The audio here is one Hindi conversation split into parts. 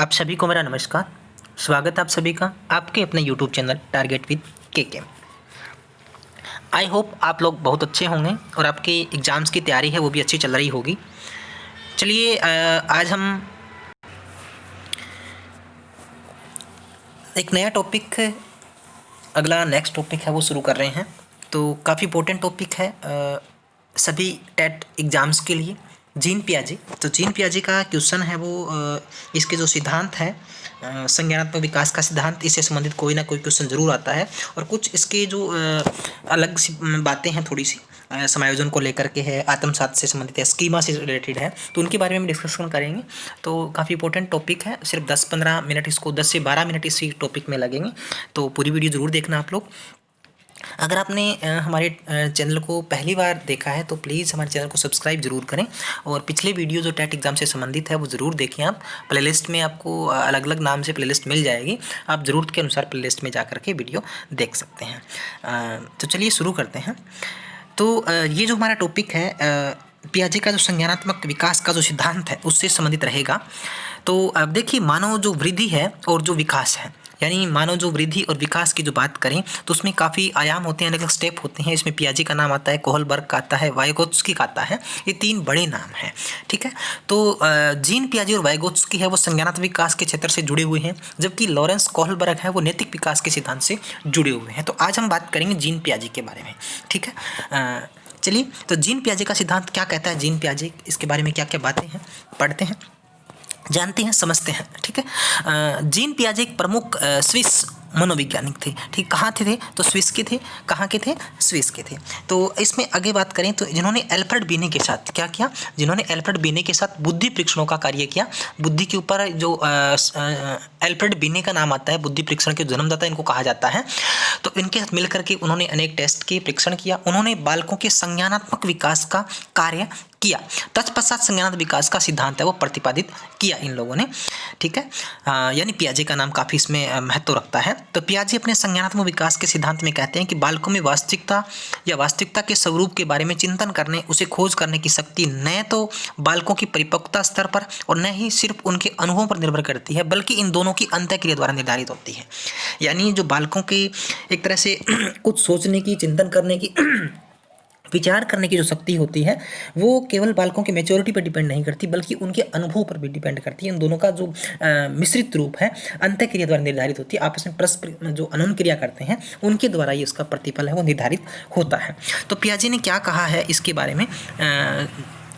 आप सभी को मेरा नमस्कार। स्वागत है आप सभी का आपके अपने यूट्यूब चैनल टारगेट विद के। आई होप आप लोग बहुत अच्छे होंगे और आपकी एग्ज़ाम्स की तैयारी है वो भी अच्छी चल रही होगी। चलिए आज हम एक नया टॉपिक अगला नेक्स्ट टॉपिक है वो शुरू कर रहे हैं। तो काफ़ी इंपॉर्टेंट टॉपिक है सभी टेट एग्ज़ाम्स के लिए, जीन पियाजे। तो जीन पियाजे का क्वेश्चन है वो इसके जो सिद्धांत है संज्ञानात्मक विकास का सिद्धांत, इससे संबंधित कोई ना कोई क्वेश्चन जरूर आता है। और कुछ इसके जो अलग सी बातें हैं थोड़ी सी समायोजन को लेकर के है, आत्मसात से संबंधित है, स्कीमा से रिलेटेड है, तो उनके बारे में हम डिस्कशन करेंगे। तो काफ़ी इंपॉर्टेंट टॉपिक है, सिर्फ 10-15 मिनट इसको 10 से 12 मिनट इसी टॉपिक में लगेंगे। तो पूरी वीडियो ज़रूर देखना आप लोग। अगर आपने हमारे चैनल को पहली बार देखा है तो प्लीज़ हमारे चैनल को सब्सक्राइब जरूर करें और पिछले वीडियो जो टेट एग्ज़ाम से संबंधित है वो ज़रूर देखें। आप प्लेलिस्ट में आपको अलग अलग नाम से प्लेलिस्ट मिल जाएगी, आप ज़रूरत के अनुसार प्लेलिस्ट में जा कर के वीडियो देख सकते हैं। तो चलिए शुरू करते हैं। तो ये जो हमारा टॉपिक है पियाजे का जो संज्ञानात्मक विकास का जो सिद्धांत है उससे संबंधित रहेगा। तो अब देखिए, मानव जो वृद्धि है और जो विकास है, यानी मानव जो वृद्धि और विकास की जो बात करें तो उसमें काफ़ी आयाम होते हैं, अलग अलग स्टेप होते हैं। इसमें पियाजे का नाम आता है, कोहलबर्ग का आता है, वाइगोत्स्की का आता है। ये 3 बड़े नाम हैं, ठीक है। तो जीन पियाजे और वाइगोत्स्की है वो संज्ञानात्मक विकास के क्षेत्र से जुड़े हुए हैं, जबकि लॉरेंस कोहलबर्ग है वो नैतिक विकास के सिद्धांत से जुड़े हुए हैं। तो आज हम बात करेंगे जीन पियाजे के बारे में, ठीक है। चलिए, तो जीन पियाजे का सिद्धांत क्या कहता है, जीन पियाजे इसके बारे में क्या क्या बातें हैं पढ़ते हैं, जानते हैं, समझते हैं, ठीक है। जीन पियाजे एक प्रमुख स्विस मनोवैज्ञानिक थे, ठीक। कहाँ थे तो स्विस के थे। कहाँ के थे? स्विस के थे। तो इसमें आगे बात करें तो जिन्होंने एल्फ्रेड बीने के साथ क्या किया, जिन्होंने एल्फ्रेड बीने के साथ बुद्धि परीक्षणों का कार्य किया। बुद्धि के ऊपर जो एल्फ्रेड बीने का नाम आता है, बुद्धि परीक्षण के जन्मदाता इनको कहा जाता है। तो इनके साथ मिलकर के उन्होंने अनेक टेस्ट के परीक्षण किया। उन्होंने बालकों के संज्ञानात्मक विकास का कार्य किया। तत्पश्चात संज्ञानात्मक विकास का सिद्धांत है वो प्रतिपादित किया इन लोगों ने, ठीक है। यानी पियाजे का नाम काफ़ी इसमें महत्व रखता है। तो पियाजे अपने संज्ञानात्मक विकास के सिद्धांत में कहते हैं कि बालकों में वास्तविकता या वास्तविकता के स्वरूप के बारे में चिंतन करने, उसे खोज करने की शक्ति न तो बालकों की परिपक्वता स्तर पर और न ही सिर्फ उनके अनुभवों पर निर्भर करती है, बल्कि इन दोनों की अंतःक्रिया द्वारा निर्धारित होती है। यानी जो बालकों के एक तरह से कुछ सोचने की, चिंतन करने की, विचार करने की जो शक्ति होती है वो केवल बालकों के मैच्योरिटी पर डिपेंड नहीं करती, बल्कि उनके अनुभव पर भी डिपेंड करती है। इन दोनों का जो मिश्रित रूप है अंतःक्रिया द्वारा निर्धारित होती है। आपस में परस्पर जो अनोन क्रिया करते हैं उनके द्वारा ही उसका प्रतिफल है वो निर्धारित होता है। तो पियाजे ने क्या कहा है इसके बारे में,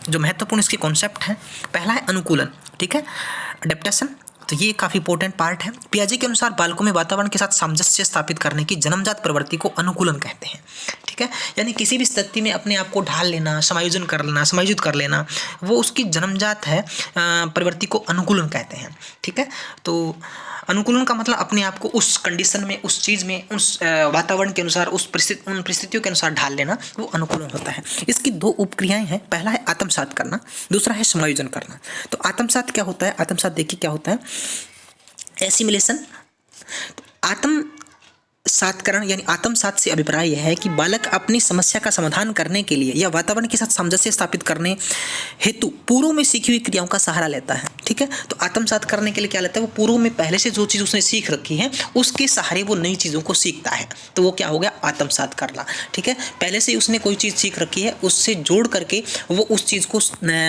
जो महत्वपूर्ण इसके कॉन्सेप्ट हैं, पहला है अनुकूलन, ठीक है, अडेप्टेशन। तो ये काफ़ी इंपॉर्टेंट पार्ट है। पियाजे के अनुसार बालकों में वातावरण के साथ सामंजस्य स्थापित करने की जन्मजात प्रवृत्ति को अनुकूलन कहते हैं, ठीक है। यानी किसी भी स्थिति में अपने आप को ढाल लेना, समायोजित कर लेना, वो उसकी जन्मजात है प्रवृत्ति को अनुकूलन कहते हैं, ठीक है। तो अनुकूलन का मतलब अपने आप को उस कंडीशन में, उस चीज़ में, उस वातावरण के अनुसार, उन परिस्थितियों के अनुसार ढाल लेना, वो अनुकूलन होता है। इसकी 2 उपक्रियाएं हैं, पहला है आत्मसात करना, दूसरा है समायोजन करना। तो आत्मसात क्या होता है? आत्मसात देखिए क्या होता है, एसिमिलेशन। तो आत्मसातकरण यानी आत्मसात से अभिप्राय यह है कि बालक अपनी समस्या का समाधान करने के लिए या वातावरण के साथ सामंजस्य स्थापित करने हेतु पूर्व में सीखी हुई क्रियाओं का सहारा लेता है, ठीक है। तो आत्मसात करने के लिए क्या लेता है, वो पूर्व में पहले से जो चीज़ उसने सीख रखी है उसके सहारे वो नई चीज़ों को सीखता है। तो वो क्या हो गया, आत्मसात करना, ठीक है। पहले से उसने कोई चीज़ सीख रखी है, उससे जोड़ करके वो उस चीज़ को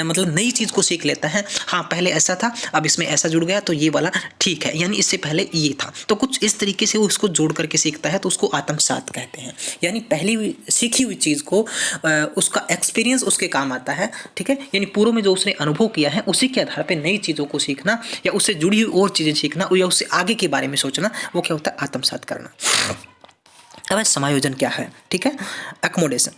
मतलब नई चीज़ को सीख लेता है। हाँ, पहले ऐसा था, अब इसमें ऐसा जुड़ गया तो ये वाला ठीक है, यानी इससे पहले ये था। तो कुछ इस तरीके से वो उसको जोड़ करके सीखता है, तो उसको आत्मसात कहते हैं। यानी पहली सीखी हुई चीज़ को उसका एक्सपीरियंस उसके काम आता है, ठीक है। यानी पूर्व में जो उसने अनुभव किया है उसी के आधार पर नई चीज़ों को सीखना या उससे जुड़ी हुई और चीज़ें सीखना या उससे आगे के बारे में सोचना, वो क्या होता है, आत्मसात करना। अब समायोजन क्या है, ठीक है, अकोमोडेशन।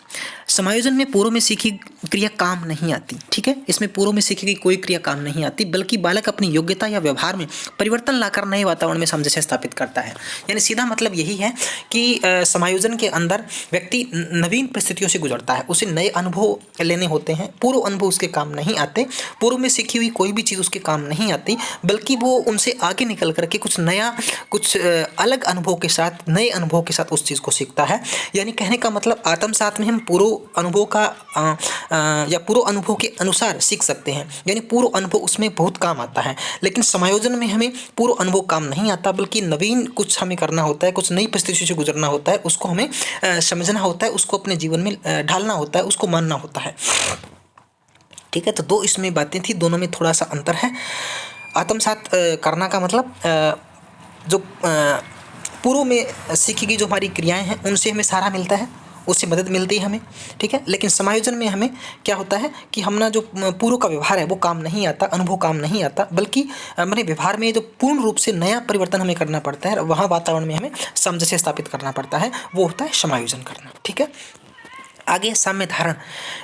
समायोजन में पूर्व में सीखी क्रिया काम नहीं आती, ठीक है। इसमें पूर्व में सीखी गई कोई क्रिया काम नहीं आती, बल्कि बालक अपनी योग्यता या व्यवहार में परिवर्तन लाकर नए वातावरण में सामंजस्य स्थापित करता है। यानी सीधा मतलब यही है कि समायोजन के अंदर व्यक्ति नवीन परिस्थितियों से गुजरता है, उसे नए अनुभव लेने होते हैं। पूर्व अनुभव उसके काम नहीं आते, पूर्व में सीखी हुई कोई भी चीज़ उसके काम नहीं आती, बल्कि वो उनसे आगे निकल करके कुछ नया, कुछ अलग अनुभव के साथ, नए अनुभव के साथ उस चीज़ चीज़ को सीखता है। यानी कहने का मतलब आत्मसात में हम पूर्व अनुभव का या पूर्व अनुभव के अनुसार सीख सकते हैं, यानी पूर्व अनुभव उसमें बहुत काम आता है। लेकिन समायोजन में हमें पूर्व अनुभव काम नहीं आता, बल्कि नवीन कुछ हमें करना होता है, कुछ नई परिस्थिति से गुजरना होता है, उसको हमें समझना होता है, उसको अपने जीवन में ढालना होता है, उसको मानना होता है। ठीक है, तो दो इसमें बातें थी, दोनों में थोड़ा सा अंतर है। आत्मसात करना का मतलब जो पूर्व में सीखी गई जो हमारी क्रियाएं हैं उनसे हमें सहारा मिलता है, उससे मदद मिलती है हमें। ठीक है, लेकिन समायोजन में हमें क्या होता है कि हमने जो पूर्व का व्यवहार है वो काम नहीं आता, अनुभव काम नहीं आता, बल्कि हमारे व्यवहार में जो पूर्ण रूप से नया परिवर्तन हमें करना पड़ता है, वहाँ वातावरण में हमें सामंजस्य स्थापित करना पड़ता है, वो होता है समायोजन करना। ठीक है, आगे साम्य धारण,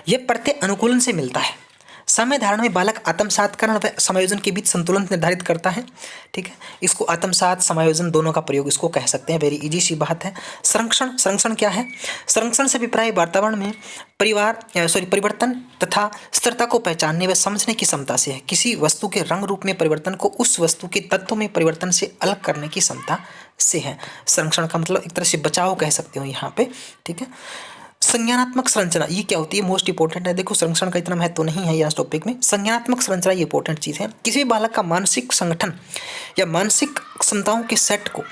ये प्रत्यय अनुकूलन से मिलता है। साम्य धारण में बालक आत्मसातकरण व समायोजन के बीच संतुलन निर्धारित करता है। ठीक है, इसको आत्मसात समायोजन दोनों का प्रयोग इसको कह सकते हैं, वेरी इजी सी बात है। संरक्षण, संरक्षण क्या है? संरक्षण से अभिप्राय वातावरण में परिवर्तन तथा स्थिरता को पहचानने व समझने की क्षमता से है। किसी वस्तु के रंग रूप में परिवर्तन को उस वस्तु के तत्व में परिवर्तन से अलग करने की क्षमता से है। संरक्षण का मतलब एक तरह से बचाव कह सकते हो यहाँ पे। ठीक है, संज्ञानात्मक संरचना ये क्या होती है? मोस्ट इंपॉर्टेंट है। देखो संरक्षण का इतना महत्व तो नहीं है इस टॉपिक में। संज्ञानात्मक संरचना ये इंपॉर्टेंट चीज़ है। किसी भी बालक का मानसिक संगठन या मानसिक क्षमताओं के सेट को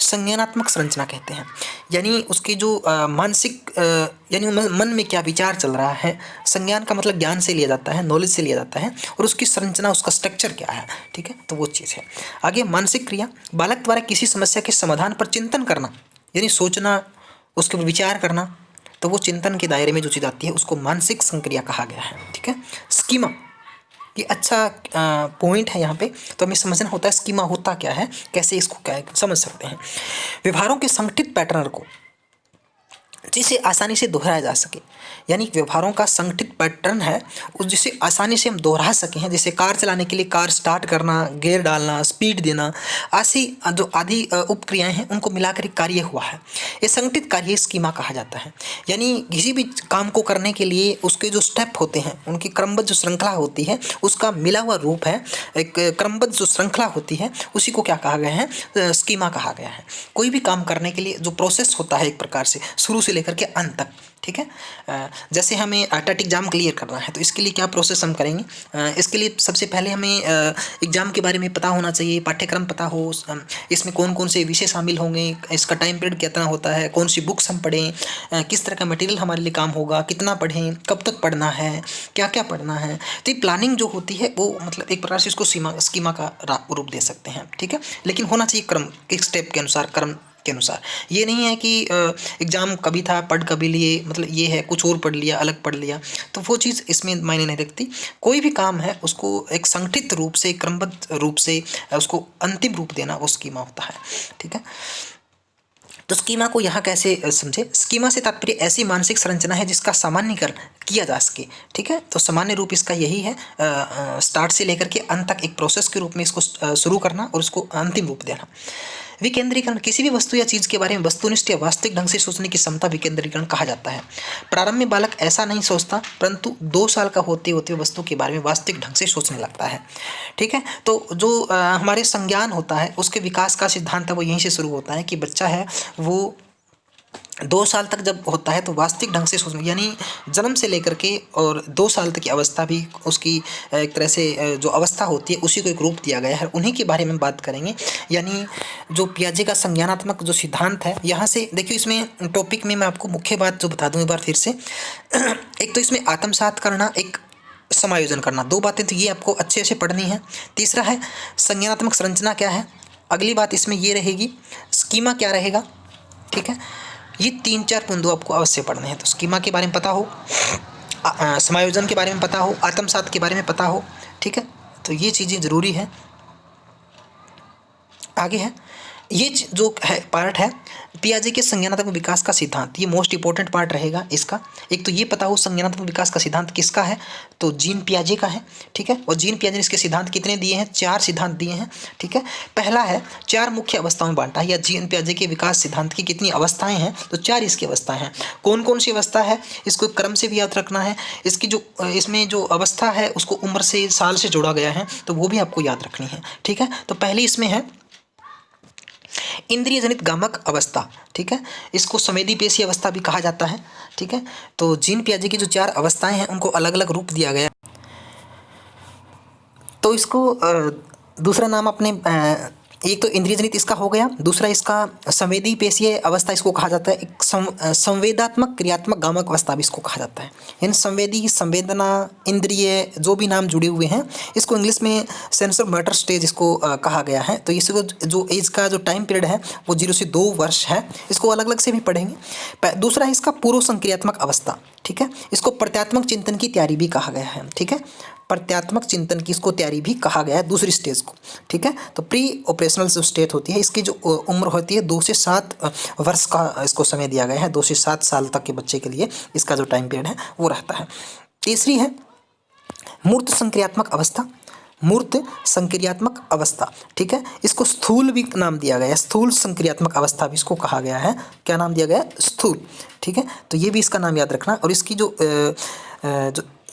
संज्ञानात्मक संरचना कहते हैं। यानी उसकी जो मानसिक यानी मन में क्या विचार चल रहा है, संज्ञान का मतलब ज्ञान से लिया जाता है, नॉलेज से लिया जाता है, और उसकी संरचना, उसका स्ट्रक्चर क्या है। ठीक है, तो वो चीज़ है। आगे मानसिक क्रिया, बालक द्वारा किसी समस्या के समाधान पर चिंतन करना, यानी सोचना, उसके ऊपर विचार करना, तो वो चिंतन के दायरे में जो चीज़ आती है उसको मानसिक संक्रिया कहा गया है। ठीक है, स्कीमा, ये अच्छा पॉइंट है यहाँ पे, तो हमें समझना होता है स्कीमा होता क्या है, कैसे इसको क्या समझ सकते हैं। व्यवहारों के संगठित पैटर्न को जिसे आसानी से दोहराया जा सके, यानी व्यवहारों का संगठित पैटर्न है जिसे आसानी से हम दोहरा सकें हैं। जैसे कार चलाने के लिए कार स्टार्ट करना, गियर डालना, स्पीड देना, ऐसी जो आदि उपक्रियाएं हैं उनको मिलाकर एक कार्य हुआ है। ये संगठित कार्य स्कीमा कहा जाता है। यानी किसी भी काम को करने के लिए उसके जो स्टेप होते हैं, उनकी क्रमबद्ध जो श्रृंखला होती है, उसका मिला हुआ रूप है, एक क्रमबद्ध जो श्रृंखला होती है उसी को क्या कहा गया है? स्कीमा कहा गया है। कोई भी काम करने के लिए जो प्रोसेस होता है एक प्रकार से शुरू से लेकर के अंत तक। ठीक है, जैसे हमें टेट एग्ज़ाम क्लियर करना है तो इसके लिए क्या प्रोसेस हम करेंगे? इसके लिए सबसे पहले हमें एग्ज़ाम के बारे में पता होना चाहिए, पाठ्यक्रम पता हो, इसमें कौन कौन से विषय शामिल होंगे, इसका टाइम पीरियड कितना होता है, कौन सी बुक्स हम पढ़ें, किस तरह का मटेरियल हमारे लिए काम होगा, कितना पढ़ें, कब तक पढ़ना है, क्या क्या पढ़ना है। तो ये प्लानिंग जो होती है वो मतलब एक प्रकार से इसको स्कीमा का रूप दे सकते हैं। ठीक है, लेकिन होना चाहिए क्रम, एक स्टेप के अनुसार, क्रम के अनुसार। ये नहीं है कि एग्ज़ाम कभी था पढ़ कभी लिए, मतलब ये है कुछ और पढ़ लिया, अलग पढ़ लिया, तो वो चीज़ इसमें मायने नहीं रखती। कोई भी काम है उसको एक संगठित रूप से, क्रमबद्ध रूप से उसको अंतिम रूप देना वो स्कीमा होता है। ठीक है, तो स्कीमा को यहाँ कैसे समझे? स्कीमा से तात्पर्य ऐसी मानसिक संरचना है जिसका सामान्यीकरण किया जा सके। ठीक है, तो सामान्य रूप इसका यही है, स्टार्ट से लेकर के अंत तक एक प्रोसेस के रूप में इसको शुरू करना और उसको अंतिम रूप देना। विकेंद्रीकरण, किसी भी वस्तु या चीज़ के बारे में वस्तुनिष्ठ या वास्तविक ढंग से सोचने की क्षमता विकेंद्रीकरण कहा जाता है। प्रारंभ में बालक ऐसा नहीं सोचता, परंतु 2 साल का होते होते वस्तु के बारे में वास्तविक ढंग से सोचने लगता है। ठीक है, तो जो हमारे संज्ञान होता है उसके विकास का सिद्धांत है वो यहीं से शुरू होता है कि बच्चा है वो 2 साल तक जब होता है तो वास्तविक ढंग से सोचना, यानी जन्म से लेकर के और 2 साल तक की अवस्था भी उसकी एक तरह से जो अवस्था होती है उसी को एक रूप दिया गया है, उन्हीं के बारे में बात करेंगे। यानी जो पियाजे का संज्ञानात्मक जो सिद्धांत है, यहाँ से देखिए इसमें टॉपिक में मैं आपको मुख्य बात जो बता दूँ एक बार फिर से। एक तो इसमें आत्मसात करना, एक समायोजन करना, 2 बातें तो ये आपको अच्छे से पढ़नी है। तीसरा है संज्ञानात्मक संरचना क्या है, अगली बात इसमें ये रहेगी स्कीमा क्या रहेगा। ठीक है, ये 3-4 बिंदु आपको अवश्य पढ़ने हैं। तो स्कीमा के बारे में पता हो, समायोजन के बारे में पता हो, आत्मसात के बारे में पता हो। ठीक है, तो ये चीज़ें ज़रूरी है। आगे है ये जो है पार्ट है पियाजे के संज्ञानात्मक विकास का सिद्धांत, ये मोस्ट इंपॉर्टेंट पार्ट रहेगा इसका। एक तो ये पता हो संज्ञानात्मक विकास का सिद्धांत किसका है, तो जीन पियाजे का है। ठीक है, और जीन पियाजे ने इसके सिद्धांत कितने दिए हैं? 4 सिद्धांत दिए हैं। ठीक है, पहला है 4 मुख्य अवस्थाओं में बांटा है, या जीन पियाजे के विकास सिद्धांत की कितनी अवस्थाएं हैं, तो 4 इसकी अवस्थाएं हैं। कौन कौन सी अवस्था है इसको क्रम से भी याद रखना है। इसकी जो इसमें जो अवस्था है उसको उम्र से, साल से जोड़ा गया है, तो वो भी आपको याद रखनी है। ठीक है, तो पहली इसमें है इंद्रिय जनित गामक अवस्था, ठीक है, इसको संवेदी पेशीय अवस्था भी कहा जाता है, ठीक है। तो जीन पियाजे की जो 4 अवस्थाएं हैं उनको अलग अलग रूप दिया गया। तो इसको दूसरा नाम अपने एक तो इंद्रिय जनित इसका हो गया, दूसरा इसका संवेदी पेशीय अवस्था इसको कहा जाता है, एक संवेदात्मक क्रियात्मक गामक अवस्था भी इसको कहा जाता है। यानी संवेदी, संवेदना, इंद्रिय जो भी नाम जुड़े हुए हैं इसको इंग्लिश में सेंसर मोटर स्टेज इसको कहा गया है। तो इसको जो एज का जो टाइम पीरियड है वो 0 से 2 वर्ष है, इसको अलग अलग से भी पढ़ेंगे। दूसरा है इसका पूर्व संक्रियात्मक अवस्था, ठीक है, इसको प्रत्यात्मक चिंतन की तैयारी भी कहा गया है, ठीक है, प्रत्यात्मक चिंतन की इसको तैयारी भी कहा गया है दूसरी स्टेज को, ठीक है। तो प्री ऑपरेशनल जो स्टेज होती है इसकी जो उम्र होती है 2 से 7 वर्ष का इसको समय दिया गया है, 2 से 7 साल तक के बच्चे के लिए इसका जो टाइम पीरियड है वो रहता है। तीसरी है मूर्त संक्रियात्मक अवस्था, मूर्त संक्रियात्मक अवस्था, ठीक है, इसको स्थूल भी नाम दिया गया है, स्थूल संक्रियात्मक अवस्था भी इसको कहा गया है। क्या नाम दिया गया है? स्थूल, ठीक है। तो ये भी इसका नाम याद रखना। और इसकी जो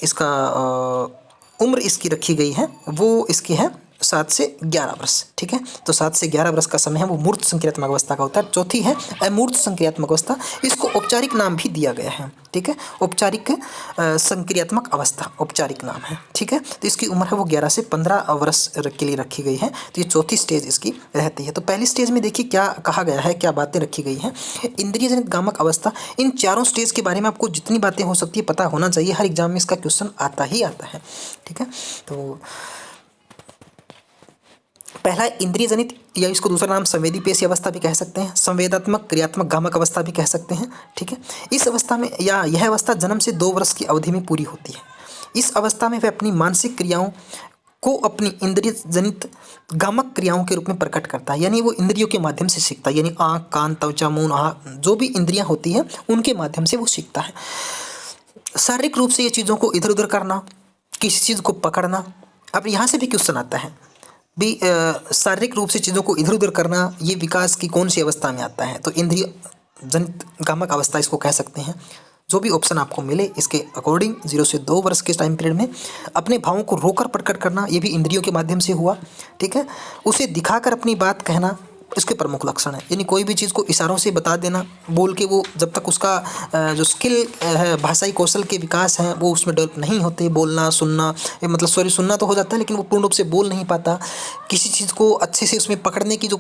इसका उम्र इसकी रखी गई है वो इसकी है 7 से 11 वर्ष, ठीक है। तो 7 से 11 वर्ष का समय है वो मूर्त संक्रियात्मक अवस्था का होता है। चौथी है अमूर्त संक्रियात्मक अवस्था, इसको औपचारिक नाम भी दिया गया है, ठीक है, औपचारिक संक्रियात्मक अवस्था औपचारिक नाम है, ठीक है। तो इसकी उम्र है वो 11 से 15 वर्ष के लिए रखी गई है। तो ये चौथी स्टेज इसकी रहती है। तो पहली स्टेज में देखिए क्या कहा गया है, क्या बातें रखी गई हैं। इंद्रिय जनित गामक अवस्था, इन चारों स्टेज के बारे में आपको जितनी बातें हो सकती है पता होना चाहिए, हर एग्जाम में इसका क्वेश्चन आता ही आता है, ठीक है। तो पहला इंद्रिय जनित, या इसको दूसरा नाम संवेदी पेशी अवस्था भी कह सकते हैं, संवेदात्मक क्रियात्मक गामक अवस्था भी कह सकते हैं, ठीक है। इस अवस्था में या यह अवस्था जन्म से 2 वर्ष की अवधि में पूरी होती है। इस अवस्था में वह अपनी मानसिक क्रियाओं को अपनी इंद्रिय जनित गामक क्रियाओं के रूप में प्रकट करता है, यानी वो इंद्रियों के माध्यम से सीखता है, यानी आँख, कान, त्वचा, मुँह, जो भी इंद्रियाँ होती हैं उनके माध्यम से वो सीखता है। शारीरिक रूप से ये चीज़ों को इधर उधर करना, किसी चीज़ को पकड़ना। अब यहाँ से भी क्वेश्चन आता है भी शारीरिक रूप से चीज़ों को इधर उधर करना ये विकास की कौन सी अवस्था में आता है? तो इंद्रिय जनित गामक अवस्था इसको कह सकते हैं। जो भी ऑप्शन आपको मिले इसके अकॉर्डिंग 0 से 2 वर्ष के टाइम पीरियड में अपने भावों को रोकर प्रकट करना, ये भी इंद्रियों के माध्यम से हुआ, ठीक है। उसे दिखाकर अपनी बात कहना इसके प्रमुख लक्षण है, यानी कोई भी चीज़ को इशारों से बता देना, बोल के वो जब तक उसका जो स्किल है, भाषाई कौशल के विकास हैं वो उसमें डेवलप नहीं होते, बोलना सुनना, मतलब सॉरी सुनना तो हो जाता है लेकिन वो पूर्ण रूप से बोल नहीं पाता, किसी चीज़ को अच्छे से उसमें पकड़ने की जो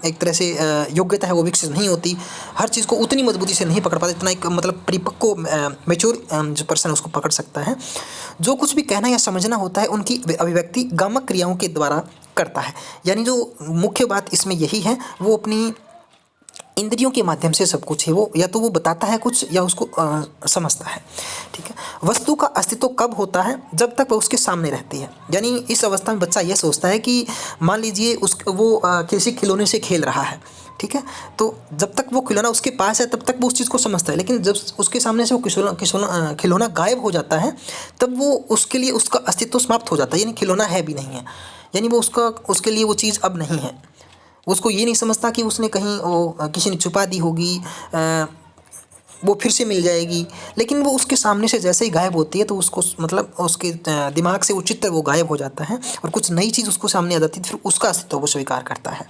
एक तरह से योग्यता है वो विकसित नहीं होती, हर चीज़ को उतनी मजबूती से नहीं पकड़ पाता, इतना एक मतलब परिपक्व मैच्योर जो पर्सन उसको पकड़ सकता है। जो कुछ भी कहना या समझना होता है उनकी अभिव्यक्ति गामक क्रियाओं के द्वारा करता है, यानी जो मुख्य बात इसमें यही है वो अपनी इंद्रियों के माध्यम से सब कुछ है, वो या तो वो बताता है कुछ या उसको समझता है, ठीक है। वस्तु का अस्तित्व कब होता है? जब तक वह उसके सामने रहती है, यानी इस अवस्था में बच्चा यह सोचता है कि मान लीजिए वो किसी खिलौने से खेल रहा है, ठीक है, तो जब तक वो खिलौना उसके पास है तब तक वो उस चीज़ को समझता है, लेकिन जब उसके सामने से वो खिलौना गायब हो जाता है तब वो उसके लिए उसका अस्तित्व समाप्त हो जाता है, यानी खिलौना है भी नहीं है, यानी वो उसके लिए वो चीज़ अब नहीं है। उसको ये नहीं समझता कि उसने कहीं वो किसी ने छुपा दी होगी, वो फिर से मिल जाएगी, लेकिन वो उसके सामने से जैसे ही गायब होती है तो उसको मतलब उसके दिमाग से वो चित्र वो गायब हो जाता है और कुछ नई चीज़ उसको सामने आ जाती है, फिर उसका अस्तित्व वो स्वीकार करता है।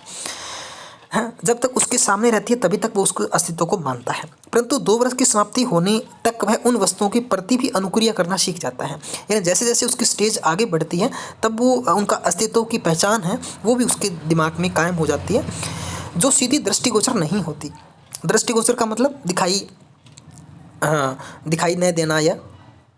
हाँ, जब तक उसके सामने रहती है तभी तक वो उसके अस्तित्व को मानता है, परंतु 2 वर्ष की समाप्ति होने तक वह उन वस्तुओं के प्रति भी अनुक्रिया करना सीख जाता है, यानी जैसे जैसे उसकी स्टेज आगे बढ़ती है तब वो उनका अस्तित्व की पहचान है वो भी उसके दिमाग में कायम हो जाती है, जो सीधी दृष्टिगोचर नहीं होती। दृष्टिगोचर का मतलब दिखाई न देना, या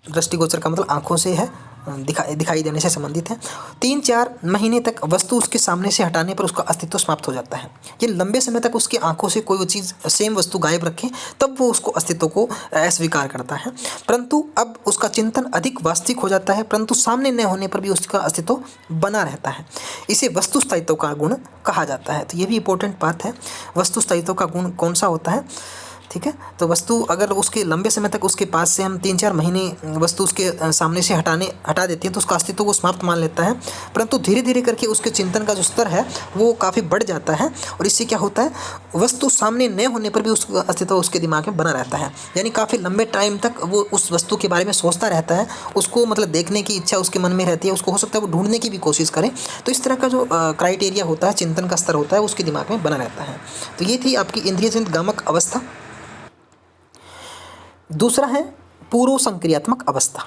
दृष्टिगोचर का मतलब आँखों से है, दिखाई देने से संबंधित है। 3-4 महीने तक वस्तु उसके सामने से हटाने पर उसका अस्तित्व समाप्त हो जाता है, ये लंबे समय तक उसकी आंखों से कोई चीज़ सेम वस्तु गायब रखे तब वो उसको अस्तित्व को अस्वीकार करता है, परंतु अब उसका चिंतन अधिक वास्तविक हो जाता है, परंतु सामने न होने पर भी उसका अस्तित्व बना रहता है। इसे वस्तु स्थायित्व का गुण कहा जाता है। तो ये भी इंपॉर्टेंट बात है, वस्तु स्थायित्व का गुण कौन सा होता है? ठीक है। तो वस्तु अगर उसके लंबे समय तक उसके पास से हम 3-4 महीने वस्तु उसके सामने से हटा देती है तो उसका अस्तित्व वो समाप्त मान लेता है, परंतु धीरे धीरे करके उसके चिंतन का जो स्तर है वो काफ़ी बढ़ जाता है और इससे क्या होता है, वस्तु सामने न होने पर भी उसका अस्तित्व उसके दिमाग में बना रहता है, यानी काफ़ी लंबे टाइम तक वो उस वस्तु के बारे में सोचता रहता है, उसको मतलब देखने की इच्छा उसके मन में रहती है, उसको हो सकता है वो ढूंढने की भी कोशिश करे। तो इस तरह का जो क्राइटेरिया होता है, चिंतन का स्तर होता है, उसके दिमाग में बना रहता है। तो ये थी आपकी इंद्रियजनित गामक अवस्था। दूसरा है पूर्व संक्रियात्मक अवस्था।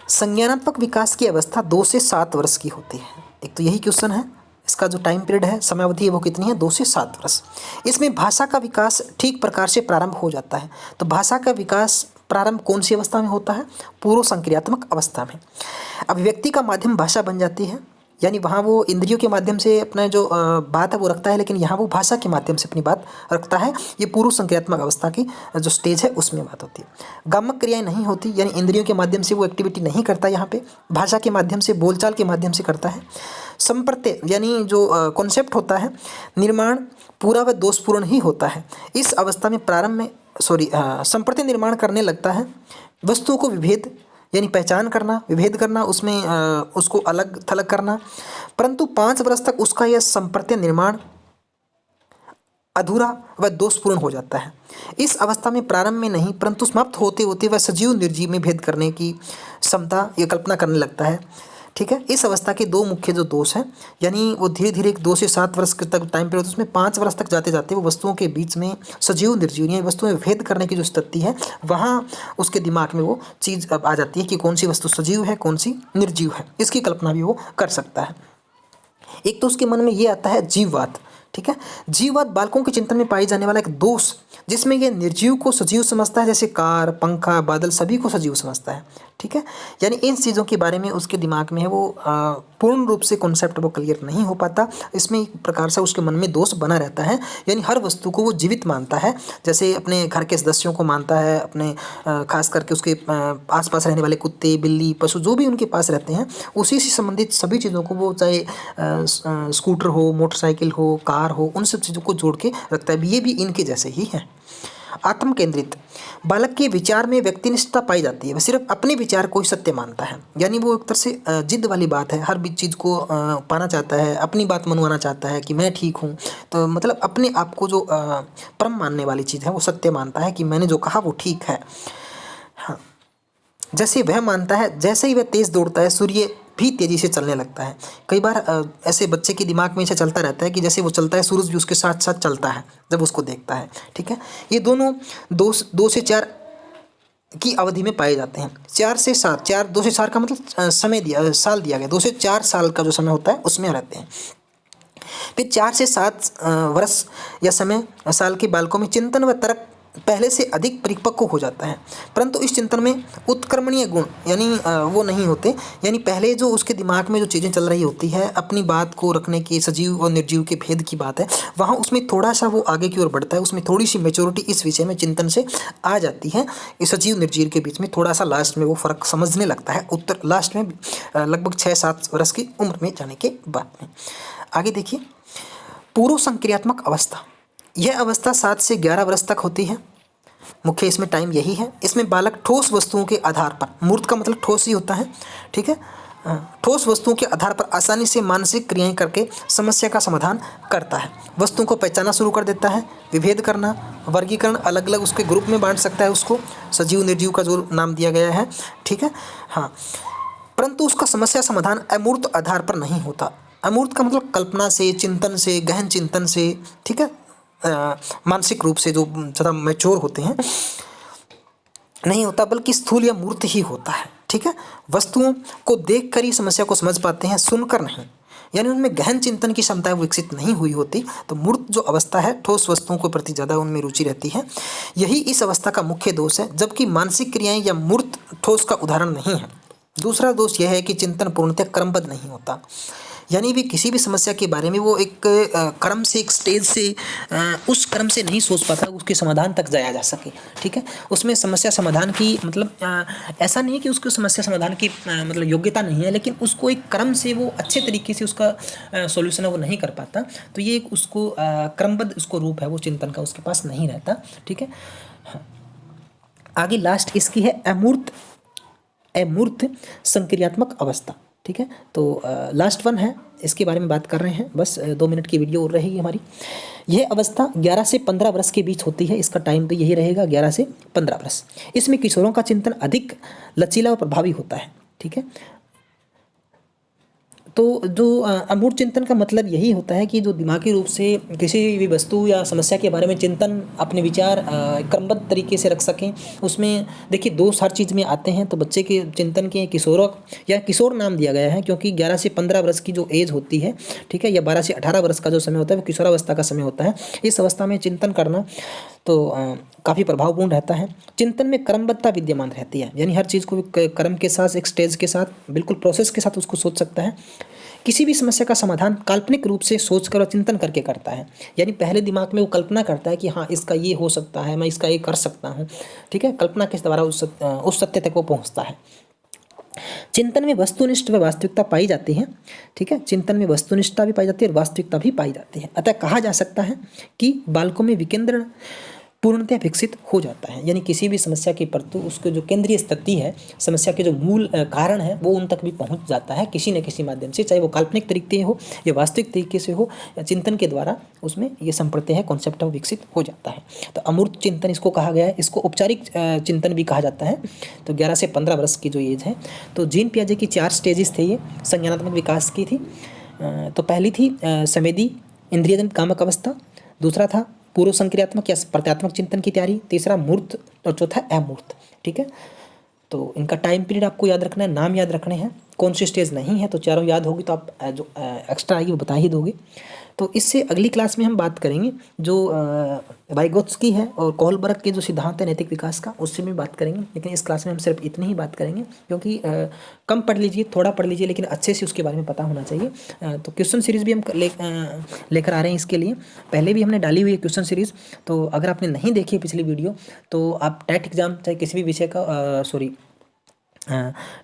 संज्ञानात्मक विकास की अवस्था 2 से 7 वर्ष की होती है। एक तो यही क्वेश्चन है, इसका जो टाइम पीरियड है, समयावधि है, वो कितनी है, 2 से 7 वर्ष। इसमें भाषा का विकास ठीक प्रकार से प्रारंभ हो जाता है। तो भाषा का विकास प्रारंभ कौन सी अवस्था में होता है, पूर्व संक्रियात्मक अवस्था में। अभिव्यक्ति का माध्यम भाषा बन जाती है, यानी वहाँ वो इंद्रियों के माध्यम से अपना जो बात है वो रखता है, लेकिन यहाँ वो भाषा के माध्यम से अपनी बात रखता है। ये पूर्व संक्रियात्मक अवस्था की जो स्टेज है उसमें बात होती है। गामक क्रियाएं नहीं होती, यानी इंद्रियों के माध्यम से वो एक्टिविटी नहीं करता, यहाँ पे भाषा के माध्यम से, बोलचाल के माध्यम से करता है। संप्रत्यय यानी जो कॉन्सेप्ट होता है, निर्माण पूरा व दोषपूर्ण ही होता है। इस अवस्था में प्रारंभ में संप्रत्यय निर्माण करने लगता है, वस्तुओं को विभेद यानी पहचान करना, विभेद करना, उसमें उसको अलग थलग करना, परंतु 5 वर्ष तक उसका यह संप्रत्यय निर्माण अधूरा व दोषपूर्ण हो जाता है। इस अवस्था में प्रारंभ में नहीं परंतु समाप्त होते होते वह सजीव निर्जीव में भेद करने की क्षमता या कल्पना करने लगता है। ठीक है। इस अवस्था के 2 मुख्य जो दोष हैं, यानी वो धीरे धीरे 2 से 7 वर्ष तक टाइम पीरियड, उसमें 5 वर्ष तक जाते जाते वो वस्तुओं के बीच में सजीव निर्जीव यानी वस्तुओं में भेद करने की जो स्थिति है, वहाँ उसके दिमाग में वो चीज़ अब आ जाती है कि कौन सी वस्तु सजीव है, कौन सी निर्जीव है। इसकी कल्पना भी वो कर सकता है। एक तो उसके मन में ये आता है जीववाद। ठीक है। जीववाद बालकों के चिंतन में पाई जाने वाला एक दोष, जिसमें यह निर्जीव को सजीव समझता है, जैसे कार, पंखा, बादल सभी को सजीव समझता है। ठीक है। यानी इन चीज़ों के बारे में उसके दिमाग में है वो पूर्ण रूप से कॉन्सेप्ट वो क्लियर नहीं हो पाता। इसमें एक प्रकार से उसके मन में दोष बना रहता है, यानी हर वस्तु को वो जीवित मानता है, जैसे अपने घर के सदस्यों को मानता है, अपने खास करके उसके आसपास रहने वाले कुत्ते, बिल्ली, पशु जो भी उनके पास रहते हैं, उसी से संबंधित सभी चीज़ों को वो, चाहे स्कूटर हो, मोटरसाइकिल हो, कार हो, उन सब चीज़ों को जोड़ के रखता है। ये भी इनके जैसे ही है। आत्म केंद्रित बालक के विचार में व्यक्तिनिष्ठता पाई जाती है, वह सिर्फ अपने विचार को ही सत्य मानता है, यानी वो एक तरह से जिद वाली बात है, हर भी चीज़ को पाना चाहता है, अपनी बात मनवाना चाहता है कि मैं ठीक हूँ। तो मतलब अपने आप को जो परम मानने वाली चीज़ है वो सत्य मानता है कि मैंने जो कहा वो ठीक है। हाँ, जैसे वह मानता है, जैसे ही वह तेज़ दौड़ता है सूर्य भी तेज़ी से चलने लगता है। कई बार ऐसे बच्चे के दिमाग में ऐसा चलता रहता है कि जैसे वो चलता है सूरज भी उसके साथ साथ चलता है जब उसको देखता है। ठीक है। ये दोनों 2 से 4 की अवधि में पाए जाते हैं। 4 से 7, 2 से 4 का मतलब साल दिया गया, 2 से 4 साल का जो समय होता है उसमें रहते हैं। फिर 4 से 7 वर्ष या साल के बालकों में चिंतन व तर्क पहले से अधिक परिपक्व हो जाता है, परंतु इस चिंतन में उत्क्रमणीय गुण यानी वो नहीं होते, यानी पहले जो उसके दिमाग में जो चीज़ें चल रही होती है, अपनी बात को रखने की, सजीव और निर्जीव के भेद की बात है, वहाँ उसमें थोड़ा सा वो आगे की ओर बढ़ता है, उसमें थोड़ी सी मेच्योरिटी इस विषय में चिंतन से आ जाती है। इस सजीव निर्जीव के बीच में थोड़ा सा लास्ट में वो फ़र्क समझने लगता है, उत्तर लास्ट में लगभग 6-7 वर्ष की उम्र में जाने के बाद में। आगे देखिए, पूर्व संक्रियात्मक अवस्था। यह अवस्था 7 से 11 वर्ष तक होती है। मुख्य इसमें टाइम यही है। इसमें बालक ठोस वस्तुओं के आधार पर, मूर्त का मतलब ठोस ही होता है। ठीक है। ठोस वस्तुओं के आधार पर आसानी से मानसिक क्रियाएं करके समस्या का समाधान करता है। वस्तुओं को पहचानना शुरू कर देता है, विभेद करना, वर्गीकरण, अलग अलग उसके ग्रुप में बांट सकता है उसको, सजीव निर्जीव का जो नाम दिया गया है। ठीक है। हाँ, परंतु उसका समस्या समाधान अमूर्त आधार पर नहीं होता। अमूर्त का मतलब कल्पना से, चिंतन से, गहन चिंतन से, ठीक है, मानसिक रूप से जो ज़्यादा मैच्योर होते हैं नहीं होता, बल्कि स्थूल या मूर्त ही होता है। ठीक है। वस्तुओं को देख कर ही समस्या को समझ पाते हैं, सुनकर नहीं, यानी उनमें गहन चिंतन की क्षमता विकसित नहीं हुई होती। तो मूर्त जो अवस्था है, ठोस वस्तुओं के प्रति ज़्यादा उनमें रुचि रहती है, यही इस अवस्था का मुख्य दोष है, जबकि मानसिक क्रियाएं या मूर्त ठोस का उदाहरण नहीं है। दूसरा दोष यह है कि चिंतन पूर्णतः क्रमबद्ध नहीं होता, यानी भी किसी भी समस्या के बारे में वो एक क्रम से, एक स्टेज से, उस क्रम से नहीं सोच पाता उसके समाधान तक जाया जा सके। ठीक है, उसमें समस्या समाधान की मतलब ऐसा नहीं है कि उसको समस्या समाधान की मतलब योग्यता नहीं है, लेकिन उसको एक क्रम से वो अच्छे तरीके से उसका सॉल्यूशन है वो नहीं कर पाता। तो ये एक उसको क्रमबद्ध उसको रूप है वो चिंतन का उसके पास नहीं रहता। ठीक है, आगे लास्ट इसकी है अमूर्त संक्रियात्मक अवस्था। ठीक है, तो लास्ट वन है, इसके बारे में बात कर रहे हैं। बस 2 मिनट की वीडियो और रहेगी हमारी। यह अवस्था 11 से 15 वर्ष के बीच होती है। इसका टाइम तो यही रहेगा 11 से 15 वर्ष। इसमें किशोरों का चिंतन अधिक लचीला और प्रभावी होता है। ठीक है, तो जो अमूर्त चिंतन का मतलब यही होता है कि जो दिमागी रूप से किसी भी वस्तु या समस्या के बारे में चिंतन, अपने विचार क्रमबद्ध तरीके से रख सकें। उसमें देखिए दोष हर चीज़ में आते हैं, तो बच्चे के चिंतन के किशोरों या किशोर नाम दिया गया है क्योंकि 11 से 15 वर्ष की जो एज होती है, ठीक है, या 12 से 18 वर्ष का जो समय होता है वो किशोरावस्था का समय होता है। इस अवस्था में चिंतन करना तो काफ़ी प्रभावपूर्ण रहता है। चिंतन में क्रमबद्धता विद्यमान रहती है, यानी हर चीज़ को क्रम के साथ, एक स्टेज के साथ, बिल्कुल प्रोसेस के साथ उसको सोच सकता है। किसी भी समस्या का समाधान काल्पनिक रूप से सोचकर और चिंतन करके करता है, यानी पहले दिमाग में वो कल्पना करता है कि हाँ इसका ये हो सकता है, मैं इसका ये कर सकता हूँ। ठीक है, कल्पना के द्वारा उस सत्य तक वो पहुँचता है। चिंतन में वस्तुनिष्ठ व वास्तविकता पाई जाती है। ठीक है, चिंतन में वस्तुनिष्ठता भी पाई जाती है और वास्तविकता भी पाई जाती है। अतः कहा जा सकता है कि बालकों में विकेंद्र पूर्णतः विकसित हो जाता है, यानी किसी भी समस्या के प्रति उसके जो केंद्रीय स्थिति है, समस्या के जो मूल कारण है वो उन तक भी पहुंच जाता है किसी न किसी माध्यम से, चाहे वो काल्पनिक तरीके हो या वास्तविक तरीके से हो, या चिंतन के द्वारा उसमें ये संप्रत्यय है, कॉन्सेप्ट है, विकसित हो जाता है। तो अमूर्त चिंतन इसको कहा गया है। इसको औपचारिक चिंतन भी कहा जाता है। तो 11 से 15 वर्ष की जो एज है, तो जीन पियाजे की 4 स्टेजेस थे ये संज्ञानात्मक विकास की थी। तो पहली थी संवेदी इंद्रियजनित कामक अवस्था, दूसरा था पूर्व संक्रियात्मक या प्रत्यात्मक चिंतन की तैयारी, तीसरा मूर्त और चौथा अमूर्त। ठीक है, तो इनका टाइम पीरियड आपको याद रखना है, नाम याद रखने हैं, कौन सी स्टेज नहीं है, तो चारों याद होगी तो आप जो एक्स्ट्रा आएगी वो बता ही दोगे। तो इससे अगली क्लास में हम बात करेंगे जो वाइगोत्स्की है और कोहलबर्ग के जो सिद्धांत है नैतिक विकास का, उससे भी बात करेंगे। लेकिन इस क्लास में हम सिर्फ इतनी ही बात करेंगे क्योंकि कम पढ़ लीजिए, थोड़ा पढ़ लीजिए, लेकिन अच्छे से उसके बारे में पता होना चाहिए। तो क्वेश्चन सीरीज़ भी हम लेकर आ रहे हैं इसके लिए। पहले भी हमने डाली हुई है क्वेश्चन सीरीज़, तो अगर आपने नहीं देखी पिछली वीडियो तो आप टेट एग्जाम चाहे किसी भी विषय का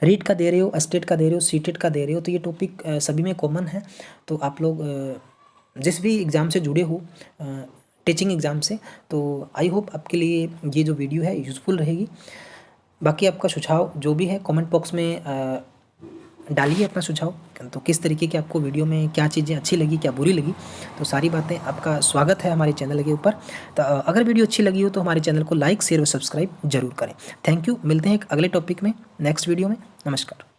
रीट का दे रहे हो, स्टेट का दे रहे हो, सीटेट का दे रहे हो, तो ये टॉपिक सभी में कॉमन है। तो आप लोग जिस भी एग्ज़ाम से जुड़े हो, टीचिंग एग्ज़ाम से, तो आई होप आपके लिए ये जो वीडियो है यूज़फुल रहेगी। बाकी आपका सुझाव जो भी है कमेंट बॉक्स में डालिए अपना सुझाव, तो किस तरीके की आपको वीडियो में क्या चीज़ें अच्छी लगी, क्या बुरी लगी, तो सारी बातें आपका स्वागत है हमारे चैनल के ऊपर। तो अगर वीडियो अच्छी लगी हो तो हमारे चैनल को लाइक, शेयर और सब्सक्राइब जरूर करें। थैंक यू, मिलते हैं एक अगले टॉपिक में, नेक्स्ट वीडियो में। नमस्कार।